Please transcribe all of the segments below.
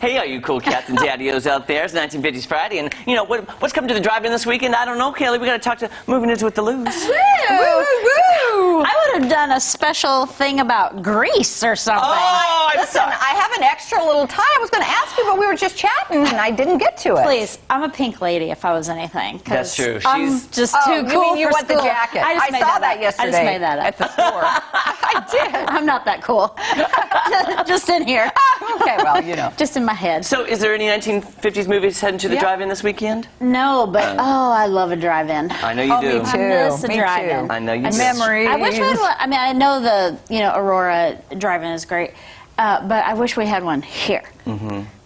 Hey, all you cool cats and daddios out there. It's 1950s Friday, and you know what's coming to the drive-in this weekend? I don't know, Kelly. We got to talk to Movie News with the Luz. Woo, woo. I would have done a special thing about Grease or something. Oh, Listen, I have an extra little time. I was going to ask you, but we were just chatting, and I didn't get to it. Please, I'm a pink lady if I was anything. That's true. I'm just too cool you mean you for want school. the jacket? I saw that yesterday. I just made that up. At the store. I did. I'm not that cool. Just in here. Okay, well, you know. Just in my head. So, is there any 1950s movies heading to the drive-in this weekend? No, but I love a drive-in. I know you do. Me too. I miss a Me drive-in. too. I know you do. Memories. I wish I mean, I know the Aurora drive-in is great, but I wish we had one here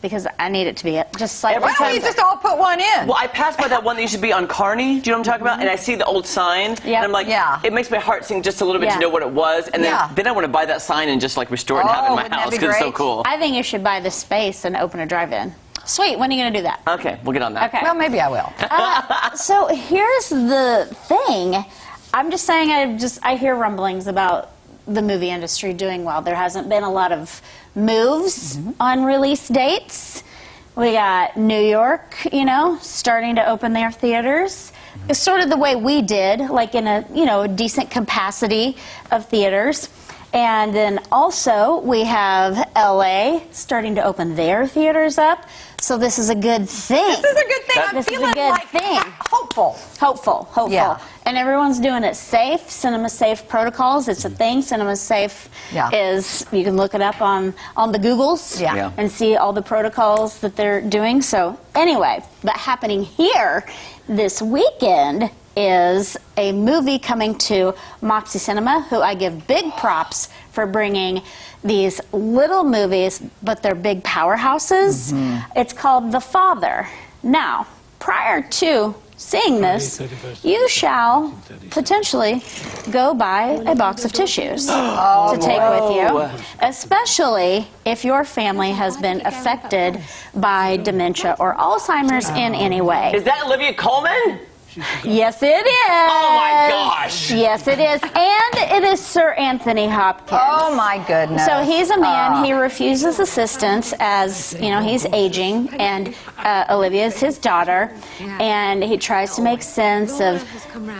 because I need it to be just slightly. Why don't you just all put one in? Well, I passed by that one that used to be on Kearney. Do you know what I'm talking about? And I see the old sign, and I'm like, it makes my heart sing just a little bit to know what it was. And then I want to buy that sign and just like restore it and have it in my house because it's so cool. I think you should buy the space and open a drive-in. Sweet. When are you going to do that? Okay, we'll get on that. Okay. Well, maybe I will. So here's the thing. I'm just saying I hear rumblings about the movie industry doing well. There hasn't been a lot of moves on release dates. We got New York, starting to open their theaters. It's sort of the way we did, like in a decent capacity of theaters. And then also we have LA starting to open their theaters up. So this is a good thing. This is a good thing. I'm This is feeling a good like thing. Hopeful. Hopeful. Yeah. And everyone's doing it safe. Cinema Safe protocols. It's a thing. Cinema Safe is, you can look it up on the Googles and see all the protocols that they're doing. So anyway, but happening here this weekend is a movie coming to Moxie Cinema, who I give big props for bringing these little movies, but they're big powerhouses. It's called The Father. Now, prior to seeing this, you shall potentially go buy a box of tissues to take with you, especially if your family has been affected by dementia or Alzheimer's in any way. Is that Olivia Colman? Yes, it is. Oh my gosh. Yes, it is. And it is Sir Anthony Hopkins. Oh my goodness. So he's a man, he refuses assistance as, he's aging, and Olivia is his daughter, and he tries to make sense of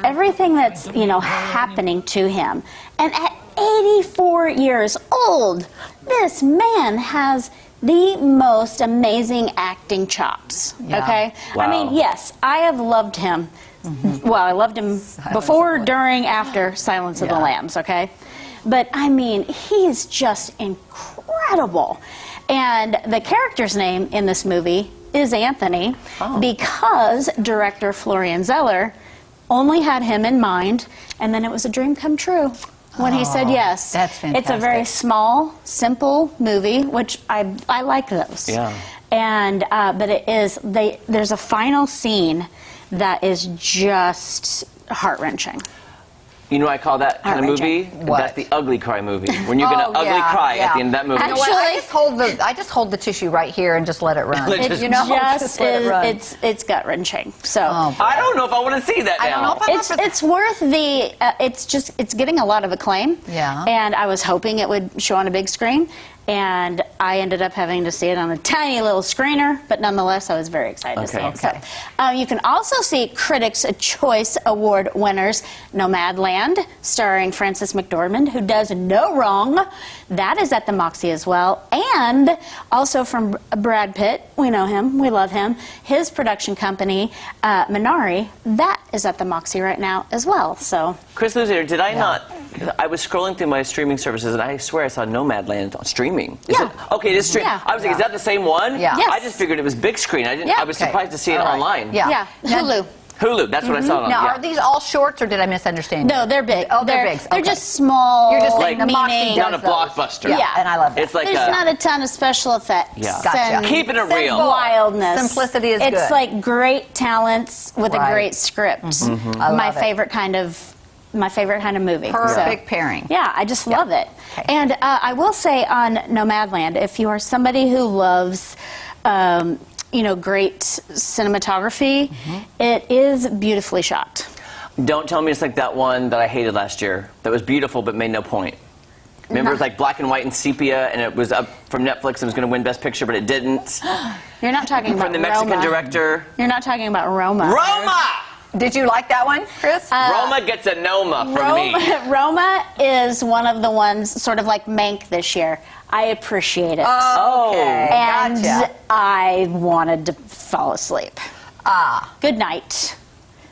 everything that's, happening to him. And at 84 years old, this man has the most amazing acting chops, okay? Wow. I mean, yes, I have loved him. Well, I loved him before, during, after Silence of the Lambs, okay? But, I mean, he's just incredible. And the character's name in this movie is Anthony because director Florian Zeller only had him in mind, and then it was a dream come true when he said yes. That's fantastic. It's a very small, simple movie, which I like those. Yeah. And but it is there's a final scene that is just heart-wrenching. You know what I call that kind of movie? What? That's the ugly cry movie. When you're going to ugly cry at the end of that movie. You know what? I just hold the tissue right here and just let it run. It Just let it run. It's gut-wrenching. So I don't know if I want to see that now. I don't know if it's worth the it's getting a lot of acclaim. Yeah. And I was hoping it would show on a big screen, and I ended up having to see it on a tiny little screener, but nonetheless I was very excited to see it. Okay. So, you can also see Critics' Choice Award winners Nomadland, starring Frances McDormand, who does no wrong. That is at the Moxie as well. And also from Brad Pitt, we know him, we love him. His production company, Minari, that is at the Moxie right now as well. So, Chris Luzier, did I not? I was scrolling through my streaming services, and I swear I saw Nomadland on streaming. Is it? Okay, it is streaming. I was like, is that the same one? Yeah. Yes. I just figured it was big screen. I didn't. I was surprised to see it online. Yeah. Hulu. Hulu. That's what I saw it on. Now, are these all shorts, or did I misunderstand? No, they're big. Oh, they're big. They're just small. You're just saying the Moxie meaning. Not a blockbuster. Yeah. And I love that. It's like There's not a ton of special effects. Yeah. Gotcha. And Keeping it real. Wildness. Simplicity is It's good. like great talents with a great script. I love My it. favorite kind of movie. Perfect So, paying. yeah, I just love it. Okay. And I will say on Nomadland, if you are somebody who loves great cinematography, it is beautifully shot. Don't tell me it's like that one that I hated last year. That was beautiful but made no point. Remember, it was like black and white and sepia, and it was up from Netflix and was going to win Best Picture, but it didn't. You're not talking about From the Mexican Roma. director. You're not talking about Roma. Roma! Did you like that one, Chris? Roma gets a Noma from me. Roma is one of the ones, sort of like Mank this year. I appreciate it. Okay, and gotcha. I wanted to fall asleep. Good night.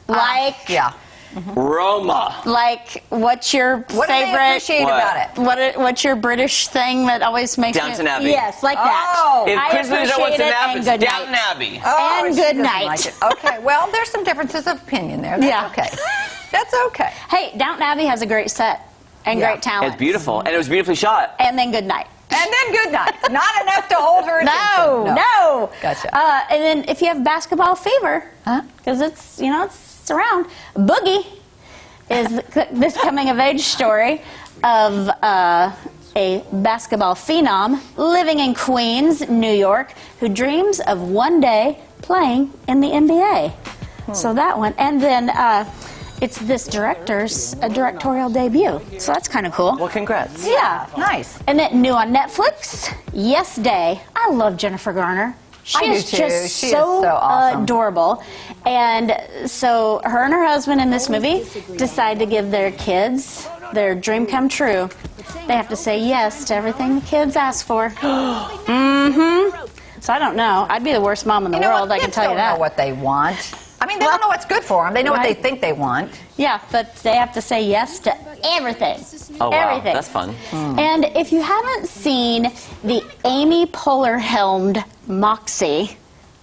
Yeah. Roma. Like, what's your What do they favorite? appreciate about it? What's your British thing that always makes Downton me? Abbey. Yes, like Oh. that. If I Chris Lisa wants to appreciate it, nap, and it's good Downton night. Abbey. Oh, And she good doesn't night. like it. Okay, well, there's some differences of opinion there. That's Yeah. okay. That's okay. Hey, Downton Abbey has a great set and Yeah. great talent. It's beautiful, and it was beautifully shot. And then good night. And then good night. Not enough to hold her attention. No. Gotcha. And then if you have basketball fever, because it's it's around. Boogie is this coming of age story of a basketball phenom living in Queens, New York, who dreams of one day playing in the NBA. So that one, and then it's this director's directorial debut. So that's kind of cool. Well, congrats. Yeah. Nice. And then new on Netflix, Yes Day. I love Jennifer Garner. She I do is too. just She is so awesome. adorable. And so her and her husband in this movie decide to give their kids their dream come true. They have to say yes to everything the kids ask for. So I don't know. I'd be the worst mom in the world, I can tell you Kids that. don't know what they want. I mean, they don't know what's good for them. They know what they think they want. Yeah, but they have to say yes to everything. Oh, wow. Everything. That's fun. And if you haven't seen the Amy Poehler helmed Moxie,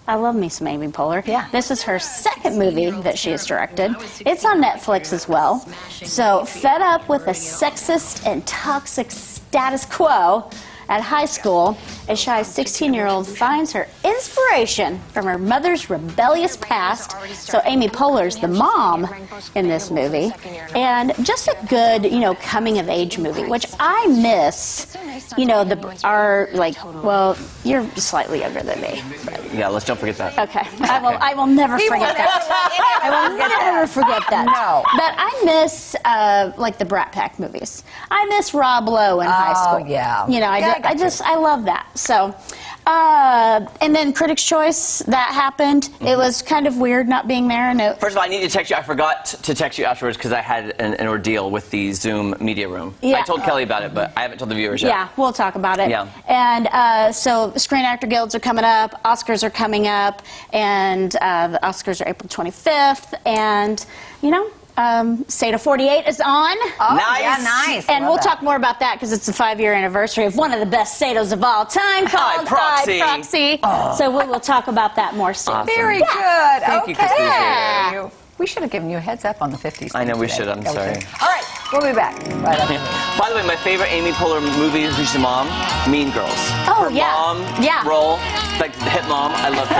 I love me some Amy Poehler. Yeah. This is her second movie that she has directed. It's on Netflix as well. So, fed up with a sexist and toxic status quo at high school, a shy 16-year-old finds her inspiration from her mother's rebellious past. So Amy Poehler's the mom in this movie. And just a good, coming-of-age movie, which I miss. Well, you're slightly younger than me. Yeah, let's don't forget that. Okay. I will never forget that. I will never forget that. No. But I miss, the Brat Pack movies. I miss Rob Lowe in high school. Yeah. I love that. So, and then Critics' Choice, that happened. It was kind of weird not being there. First of all, I need to text you. I forgot to text you afterwards because I had an ordeal with the Zoom media room. Yeah. I told Kelly about it, but I haven't told the viewers yet. Yeah, we'll talk about it. Yeah. And so Screen Actor Guilds are coming up, Oscars are coming up, and the Oscars are April 25th. And, State of 48 is on. Oh, Nice. yeah, nice. And Love we'll that. talk more about that because it's the 5-year anniversary of one of the best Satos of all time called Proxy. Proxy. So we will talk about that more soon. Awesome. Very good. Thank you, okay. Christina. We should have given you a heads up on the 50s. I know we today. should. I'm Yeah, we sorry. should. All right, we'll be back. Right after this. By the way, my favorite Amy Poehler movie, who's the mom, Mean Girls. Oh, Her yeah. mom Yeah. role, like the hit mom. I loved her